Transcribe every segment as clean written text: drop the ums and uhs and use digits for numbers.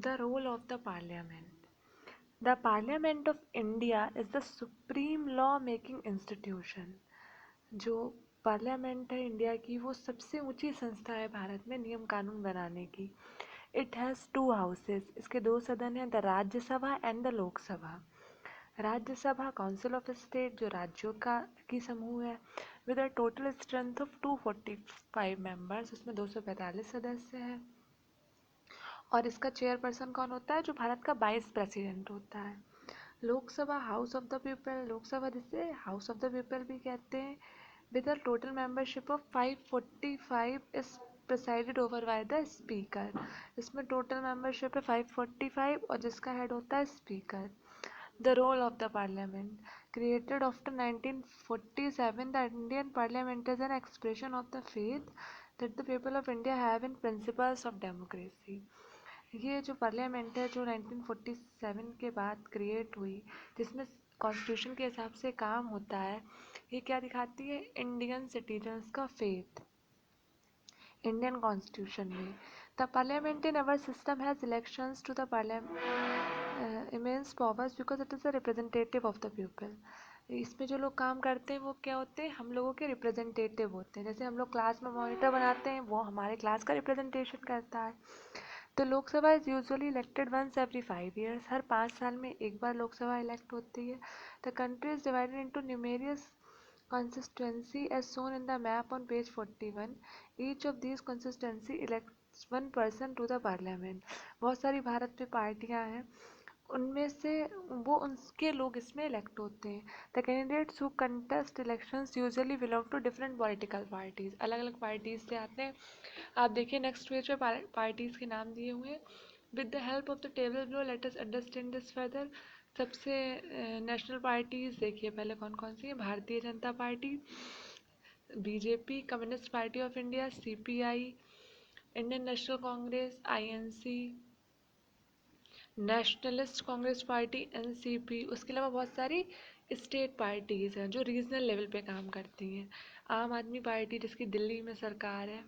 The role of the Parliament. The Parliament of India is the supreme law making institution. जो parliament है India की वो सबसे ऊंची संस्था है भारत में नियम कानून बनाने की. It has to houses. इसके दो सदन हैं, the Rajya Sabha and the Lok Sabha. Rajya Sabha council of state जो राज्यों का की समूह है with a total strength of 245 members. उसमें 245 सदस्य हैं. और इसका चेयरपर्सन कौन होता है? जो भारत का वाइस प्रेसिडेंट होता है. Lok Sabha house of the people. Lok Sabha जिसे हाउस ऑफ द पीपल भी कहते हैं. With a total membership of 545 is presided over by the speaker. इसमें टोटल मेंबरशिप है 545 और जिसका हेड होता है speaker. The role of the Parliament. Created after 1947, the Indian Parliament is an expression of the faith that the people of India have in principles of democracy. ये जो parliament है जो 1947 के बाद क्रिएट हुई जिसमें कॉन्स्टिट्यूशन के हिसाब से काम होता है, ये क्या दिखाती है? इंडियन सिटीजन्स का फेथ इंडियन कॉन्स्टिट्यूशन में. The parliament in our system has elections to the parliament immense powers because it is the representative of the people. इसमें जो लोग काम करते हैं वो क्या होते हैं? हम लोगों के रिप्रेजेंटेटिव होते हैं. जैसे हम लोग क्लास में मॉनिटर बनाते हैं वो हमारे क्लास का रिप्रेजेंटेशन करता है. तो Lok Sabha is usually elected once every 5 years. हर 5 साल में एक बार लोकसभा इलेक्ट होती है. The country is divided into numerous constituency as shown in the map on page 41. Each of these constituency elects one person to the parliament. बहुत सारी भारत में पार्टियां हैं, उनमें से वो उनके लोग इसमें इलेक्ट होते हैं. The candidates who contest elections usually belong to different political parties. अलग अलग पार्टीज से आते हैं. आप देखिए नेक्स्ट पेज पे पार्टीज के नाम दिए हुए हैं. With the help of the table below let us understand this further. सबसे नेशनल पार्टीज देखिए पहले कौन कौन सी है. Bharatiya Janata party, BJP, communist party of India, CPI, Indian national Congress, INC, nationalist Congress party, NCP. उसके अलावा बहुत सारी स्टेट पार्टीज़ हैं जो रीजनल लेवल पे काम करती हैं. आम आदमी पार्टी जिसकी दिल्ली में सरकार है.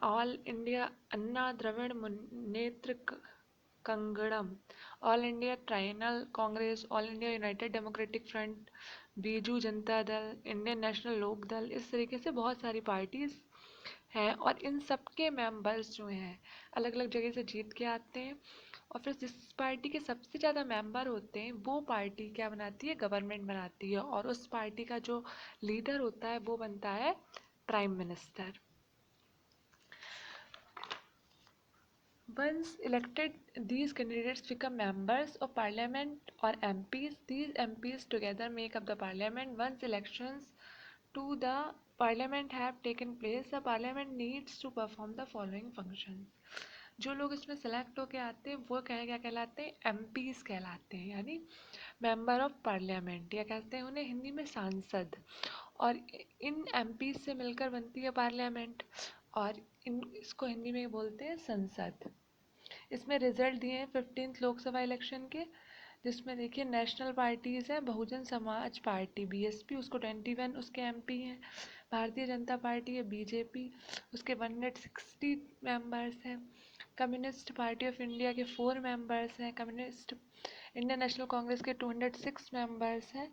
All India Anna Dravida Munnetra Kazhagam, All India Trinamool Congress, All India United Democratic Front, Biju Janata Dal, Indian national लोक दल. इस तरीके से बहुत सारी पार्टीज हैं और इन सब के मेंबर्स जो हैं अलग अलग जगह से जीत के आते हैं. और फिर जिस पार्टी के सबसे ज़्यादा मेंबर होते हैं वो पार्टी क्या बनाती है? गवर्नमेंट बनाती है. और उस पार्टी का जो लीडर होता है वो बनता है prime minister. Once elected, these candidates become members of parliament or MPs. These MPs together make up the parliament. Once elections to the parliament have taken place, the parliament needs to perform the following functions. जो लोग इसमें select होके आते हैं वो क्या कहलाते हैं? MPs कहलाते हैं, यानी मेंबर ऑफ पार्लियामेंट, या कहते हैं उन्हें हिंदी में सांसद. और इन MPs से मिलकर बनती है पार्लियामेंट और इसको हिंदी में बोलते हैं संसद. इसमें रिजल्ट दिए हैं 15th लोकसभा इलेक्शन के, जिसमें देखिए नेशनल पार्टीज़ हैं. बहुजन समाज पार्टी बीएसपी, उसको 21 उसके एमपी हैं. भारतीय जनता पार्टी है बीजेपी, उसके 160 मेंबर्स हैं. कम्युनिस्ट पार्टी ऑफ इंडिया के 4 मेंबर्स हैं. कम्युनिस्ट इंडियन नेशनल कांग्रेस के 206 मेंबर्स हैं.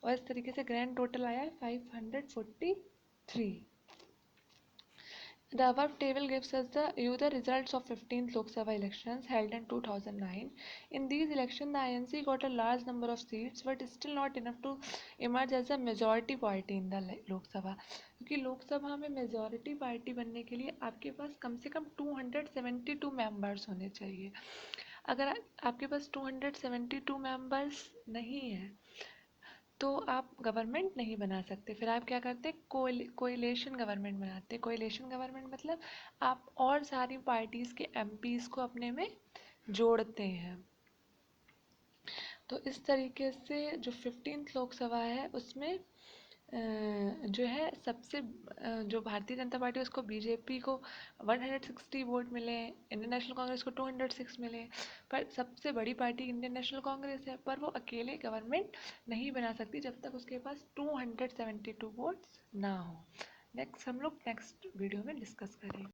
और इस तरीके से ग्रैंड टोटल आया है 543. The above table gives us the results of 15th Lok Sabha elections held in 2009. In these elections, the INC got a large number of seats, but still not enough to emerge as a majority party in the Lok Sabha. क्योंकि लोकसभा में majority party बनने के लिए आपके पास कम से कम 272 members होने चाहिए. अगर आपके पास 272 मेंबर्स नहीं है तो आप गवर्नमेंट नहीं बना सकते. फिर आप क्या करते? कोएलिशन गवर्नमेंट बनाते. कोएलिशन गवर्नमेंट मतलब आप और सारी पार्टीज़ के एमपीज़ को अपने में जोड़ते हैं. तो इस तरीके से जो 15th लोकसभा है उसमें जो है सबसे जो भारतीय जनता पार्टी उसको बीजेपी को 160 वोट मिले, इंडियन नेशनल कांग्रेस को 206 मिले. पर सबसे बड़ी पार्टी इंडियन नेशनल कांग्रेस है, पर वो अकेले गवर्नमेंट नहीं बना सकती जब तक उसके पास 272 वोट्स ना हो. नेक्स्ट हम लोग नेक्स्ट वीडियो में डिस्कस करेंगे.